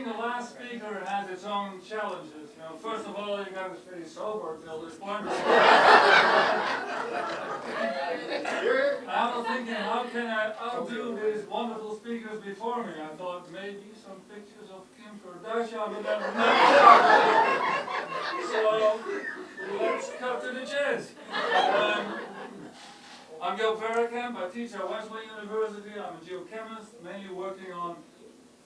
being the last speaker has its own challenges. You know, first of all, you got to stay sober till this point. I was thinking, how can I outdo these wonderful speakers before me? I thought maybe some pictures of Kim Kardashian, but then so let's cut to the chase. I'm Johan Varekamp. I teach at Wesleyan University. I'm a geochemist, mainly working on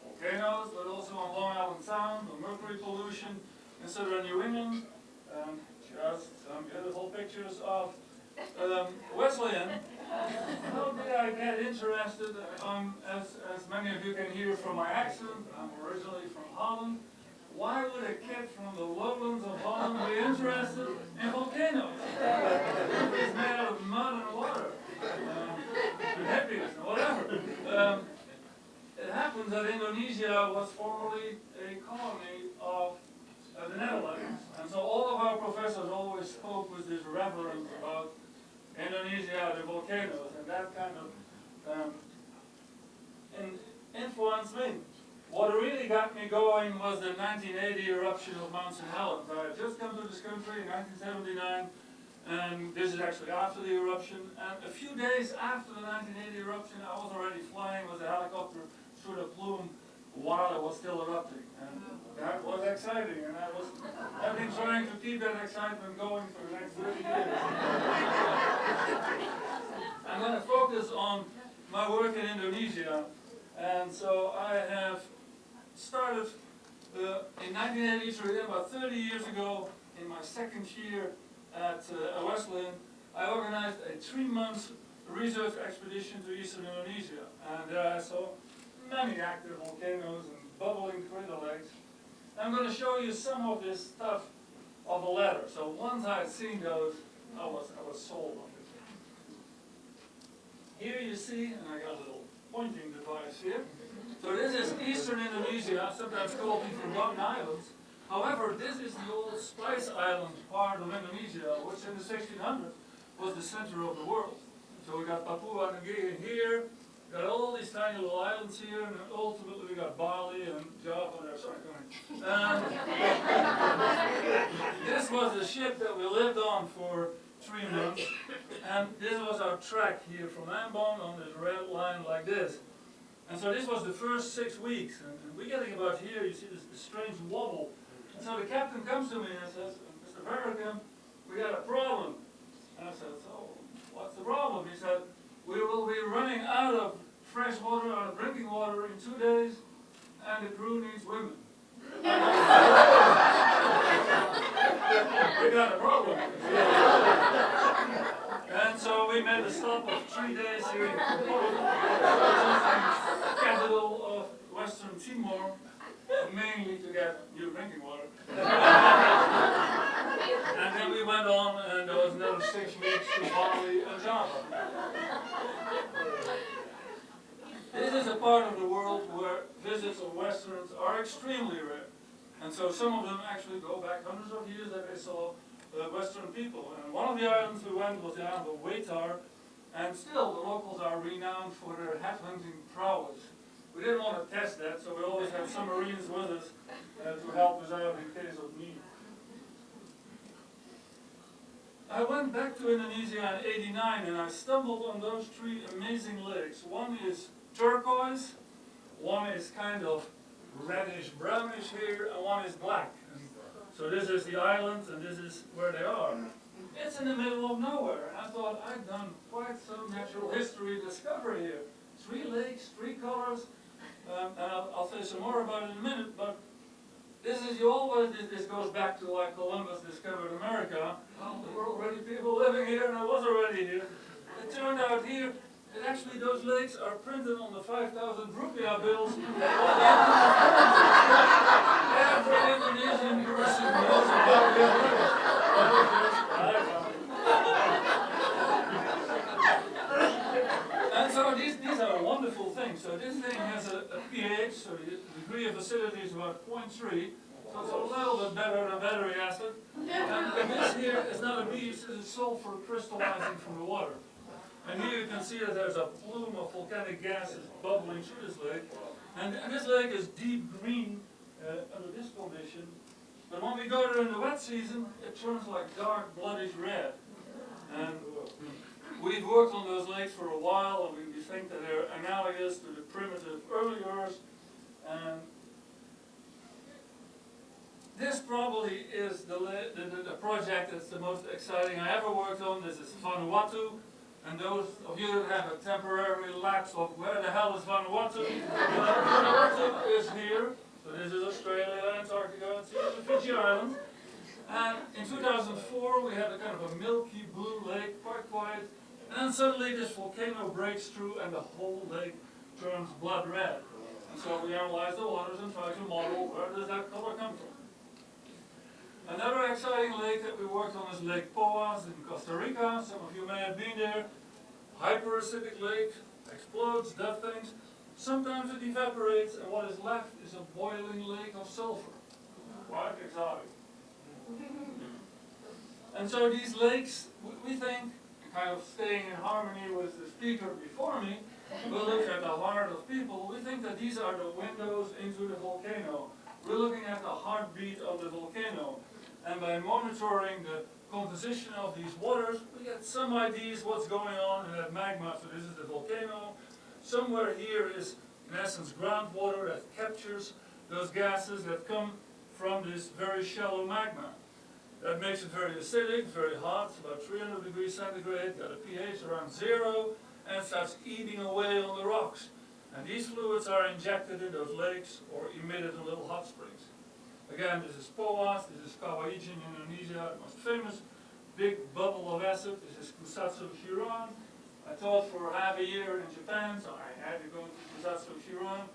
volcanoes, but also on Long Island Sound, on mercury pollution in southern New England, and just some beautiful pictures of Wesleyan. How did I get interested? As many of you can hear from my accent, I'm originally from Holland. Why would a kid from the lowlands of Holland be interested in volcanoes? It's made out of mud and water, and hippies, and whatever. It happens that Indonesia was formerly a colony of the Netherlands, and so all of our professors always spoke with this reverence about Indonesia, the volcanoes, and that kind of influenced me. What really got me going was the 1980 eruption of Mount St. Helens. I had just come to this country in 1979, and this is actually after the eruption. And a few days after the 1980 eruption, I was already flying with a helicopter through the plume while it was still erupting. And that was exciting, and I've been trying to keep that excitement going for the next 30 years. I'm going to focus on my work in Indonesia. And so I have started in 1983, about 30 years ago, in my second year at Wesleyan, I organized a 3-month research expedition to eastern Indonesia. And there I saw many active volcanoes and bubbling crater lakes. I'm going to show you some of this stuff of the latter. So once I had seen those, I was sold on it. Here you see, and I got a little pointing device here. So this is eastern Indonesia, sometimes called the Forgotten Islands. However, this is the old Spice Island part of Indonesia, which in the 1600s was the center of the world. So we got Papua New Guinea here, we got all these tiny little islands here, and ultimately we got Bali and Java there. Sorry, go ahead. This was the ship that we lived on for 3 months, and this was our track here from Ambon on this red line like this. And so this was the first 6 weeks, and we're getting about here, you see this strange wobble. And so the captain comes to me and says, Mr. Varekamp, we got a problem. And I said, so what's the problem? He said, we will be running out of fresh water, out of drinking water in 2 days, and the crew needs women. We got a problem. And so we made a stop of 3 days here in Costa, capital of Western Timor, mainly to get new drinking water. And then we went on, and there was another 6 weeks to Bali and Java. This is a part of the world where visits of Westerns are extremely rare. And so some of them actually go back hundreds of years that they saw Western people. And one of the islands we went was the island of Wetar, and still the locals are renowned for their headhunting prowess. We didn't want to test that, so we always had some Marines with us to help us out in case of need. I went back to Indonesia in '89, and I stumbled on those 3 amazing lakes. One is turquoise, one is kind of reddish brownish here, and one is black. And so this is the islands, and this is where they are. It's in the middle of nowhere. I thought I'd done quite some natural history discovery here. 3 lakes, 3 colors, and I'll say some more about it in a minute, but this goes back to like Columbus discovered America. Well, there were already people living here, and I was already here. It turned out here, actually those lakes are printed on the 5,000 rupiah bills. Every Indonesian person knows about it. And so these are wonderful things. So this thing has a pH, so the degree of acidity is about 0.3. So it's a little bit better than battery acid. And this here is not a beach, it's sulfur crystallizing from the water. And here you can see that there's a plume of volcanic gases bubbling through this lake. And this lake is deep green under this condition. But when we go there in the wet season, it turns like dark, bloodish red. And we've worked on those lakes for a while, and we think that they're analogous to the primitive early Earth. And this probably is the project that's the most exciting I ever worked on. This is Vanuatu. And those of you that have a temporary lapse of where the hell is Vanuatu? Vanuatu is here. So this is Australia, Antarctica, and the Fiji Islands. And in 2004 we had a kind of a milky blue lake, quite quiet. And then suddenly this volcano breaks through and the whole lake turns blood red. And so we analyze the waters and try to model where does that color come from. Another exciting lake that we worked on is Lake Poas in Costa Rica. Some of you may have been there. Hyperacidic lake, explodes, does things. Sometimes it evaporates and what is left is a boiling lake of sulfur. Quite exotic. And so these lakes, we think, kind of staying in harmony with the speaker before me, we'll look at the heart of people. We think that these are the windows into the volcano. We're looking at the heartbeat of the volcano. And by monitoring the composition of these waters, we get some ideas what's going on in that magma. So this is the volcano. Somewhere here is, in essence, groundwater that captures those gases that come from this very shallow magma. That makes it very acidic, very hot, about 300 degrees centigrade, got a pH around 0, and it starts eating away on the rocks. And these fluids are injected in those lakes or emitted in little hot springs. Again, this is Poas, this is Coginchaug in Indonesia, the most famous big bubble of acid. This is Kusatsu Huron. I taught for half a year in Japan, so I had to go to Kusatsu Huron.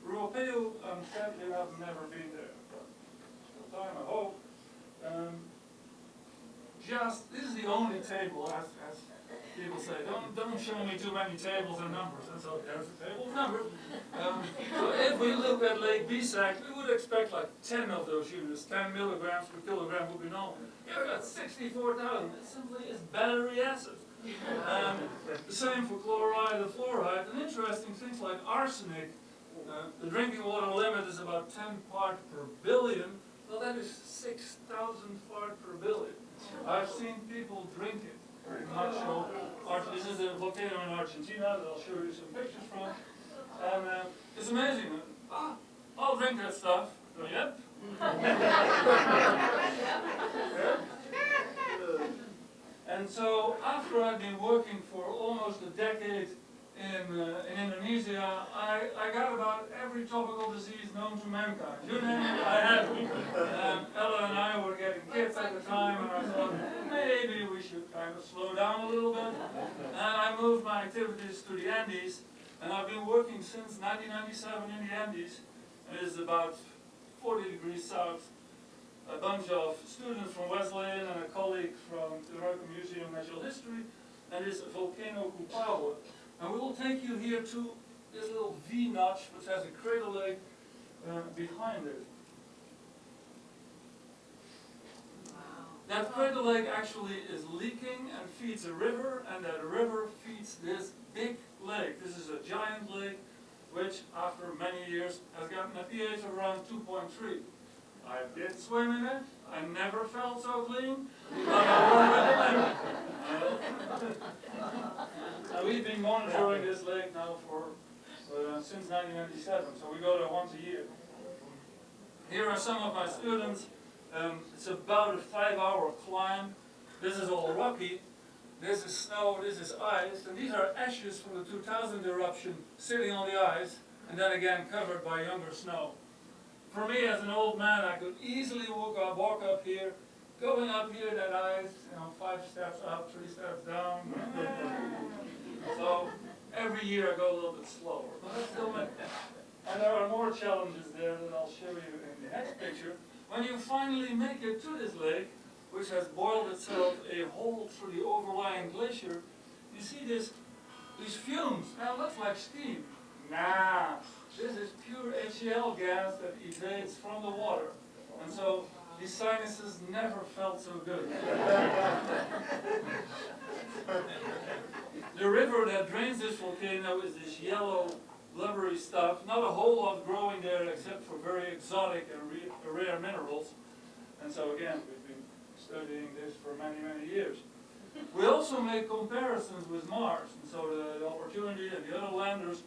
Ruopeu, sadly I've never been there, but still time, I hope. This is the only table, as people say, don't show me too many tables and numbers. And so there's the table of numbers. So if we look at Lake Bisak, we would expect like 10 of those units, 10 milligrams per kilogram would be normal. Here we got 64,000. It simply is battery acid. The same for chloride and fluoride. And interesting things like arsenic. The drinking water limit is about 10 parts per billion. Well, that is 6,000 parts per billion. I've seen people drink it. Very much so. This is a volcano in Argentina that I'll show you some pictures from. And it's amazing. I'll drink that stuff. Yep. And so after I've been working for almost a decade in Indonesia, I got about every tropical disease known to mankind. You name it, I had it. Ella and I were getting kids at the time, and I thought, maybe we should kind of slow down a little bit. And I moved my activities to the Andes, and I've been working since 1997 in the Andes. It is about 40 degrees south. A bunch of students from Wesleyan and a colleague from the American Museum of Natural History, and this volcano Poas. And we will take you here to this little V-notch, which has a crater lake behind it. That crater lake actually is leaking and feeds a river, and that river feeds this big lake. This is a giant lake, which after many years has gotten a pH of around 2.3. I did swim in it. I never felt so clean, but I won't and we've been monitoring this lake now for since 1997, so we go there once a year. Here are some of my students. It's about a 5-hour climb. This is all rocky. This is snow, this is ice, and these are ashes from the 2000 eruption sitting on the ice, and then again covered by younger snow. For me, as an old man, I could easily walk up here, going up here, that ice, 5 steps up, 3 steps down. So every year I go a little bit slower, but I still make it. And there are more challenges there that I'll show you in the next picture. When you finally make it to this lake, which has boiled itself a hole through the overlying glacier, you see these fumes. Now it looks like steam. Nah, this is pure HCl gas that evades from the water. And so these sinuses never felt so good. The river that drains this volcano is this yellow blubbery stuff. Not a whole lot growing there except for very exotic and rare minerals. And so again, we've been studying this for many, many years. We also make comparisons with Mars, and so the Opportunity and the other landers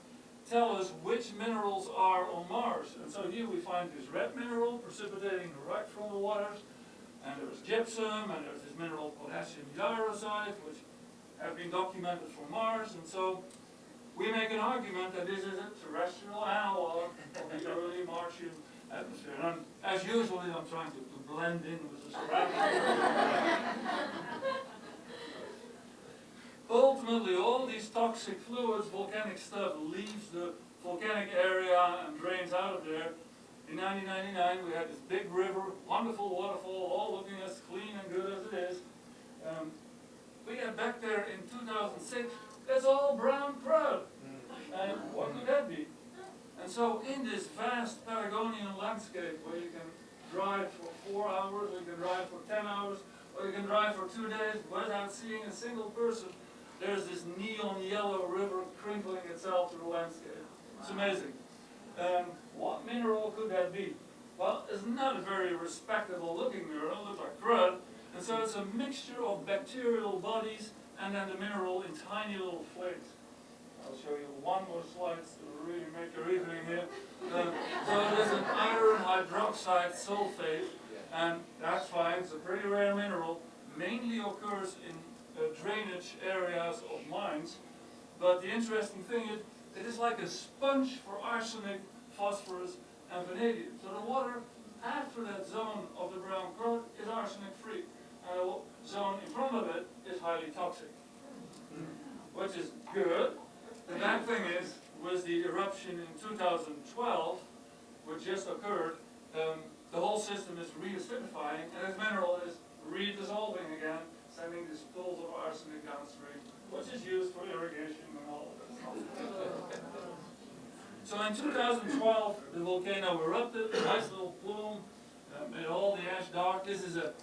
tell us which minerals are on Mars. And so here we find this red mineral precipitating right from the waters, and there's gypsum, and there's this mineral potassium diarosite, which have been documented from Mars. And so we make an argument that this is a terrestrial analog of the early Martian atmosphere. And as usual, I'm trying to blend in with the surroundings. Ultimately, all these toxic fluids, volcanic stuff, leaves the volcanic area and drains out of there. In 1999, we had this big river, wonderful waterfall, all looking as clean and good as it is. We get back there in 2006, that's all brown crud. And what could that be? And so in this vast Patagonian landscape where you can drive for 4 hours, or you can drive for 10 hours, or you can drive for 2 days without seeing a single person, there's this neon yellow river crinkling itself through the landscape. It's amazing. What mineral could that be? Well, it's not a very respectable looking mineral, it looks like crud. And so it's a mixture of bacterial bodies and then the mineral in tiny little flakes. I'll show you one more slide to really make your evening here. So it is an iron hydroxide sulfate, and that's fine, it's a pretty rare mineral, mainly occurs in drainage areas of mines. But the interesting thing is, it is like a sponge for arsenic, phosphorus, and vanadium. So the water after that zone of the brown crud is arsenic free, and the zone in front of it is highly toxic, which is good. The bad thing is, with the eruption in 2012, which just occurred, the whole system is re-acidifying, and this mineral is redissolving again, sending these pools of arsenic downstream, which is used for irrigation and all of that stuff. So in 2012, the volcano erupted, a nice little plume, made all the ash dark. This is a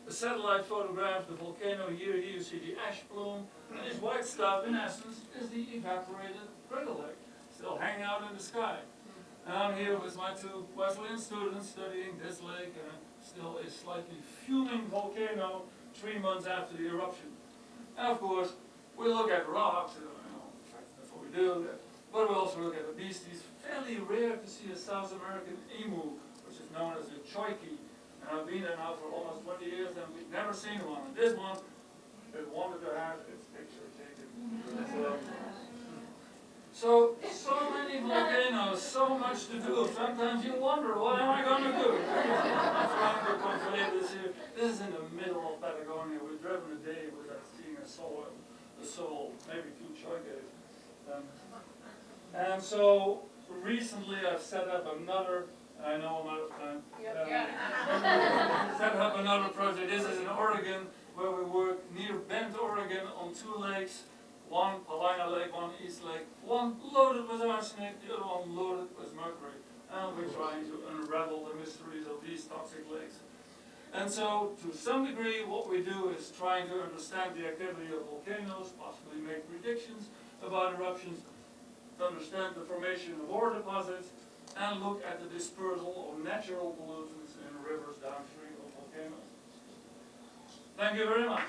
satellite photograph of the volcano. Here you see the ash plume, and this white stuff, in essence, is the evaporated crater lake, still hanging out in the sky. And I'm here with my 2 Wesleyan students studying this lake, and still a slightly fuming volcano 3 months after the eruption. And of course, we look at rocks, that's what we do, but we also look at the beasties. Fairly rare to see a South American emu, which is known as a choiki. And I've been there now for almost 20 years, and we've never seen one. And this one, it wanted to have its picture taken. So many volcanoes, so much to do. Sometimes you wonder, what am I going to do? I'm trying to convey this here. This is in the middle of Patagonia. We've driven a day without seeing a soul, maybe 2 choices. And so recently I've set up another, I know I'm out of time, set up another project. This is in Oregon, where we work near Bend, Oregon, on 2 lakes. One, Paulina Lake, one East Lake, one loaded with arsenic, the other one loaded with mercury. And we're trying to unravel the mysteries of these toxic lakes. And so, to some degree, what we do is trying to understand the activity of volcanoes, possibly make predictions about eruptions, to understand the formation of ore deposits, and look at the dispersal of natural pollutants in rivers downstream of volcanoes. Thank you very much.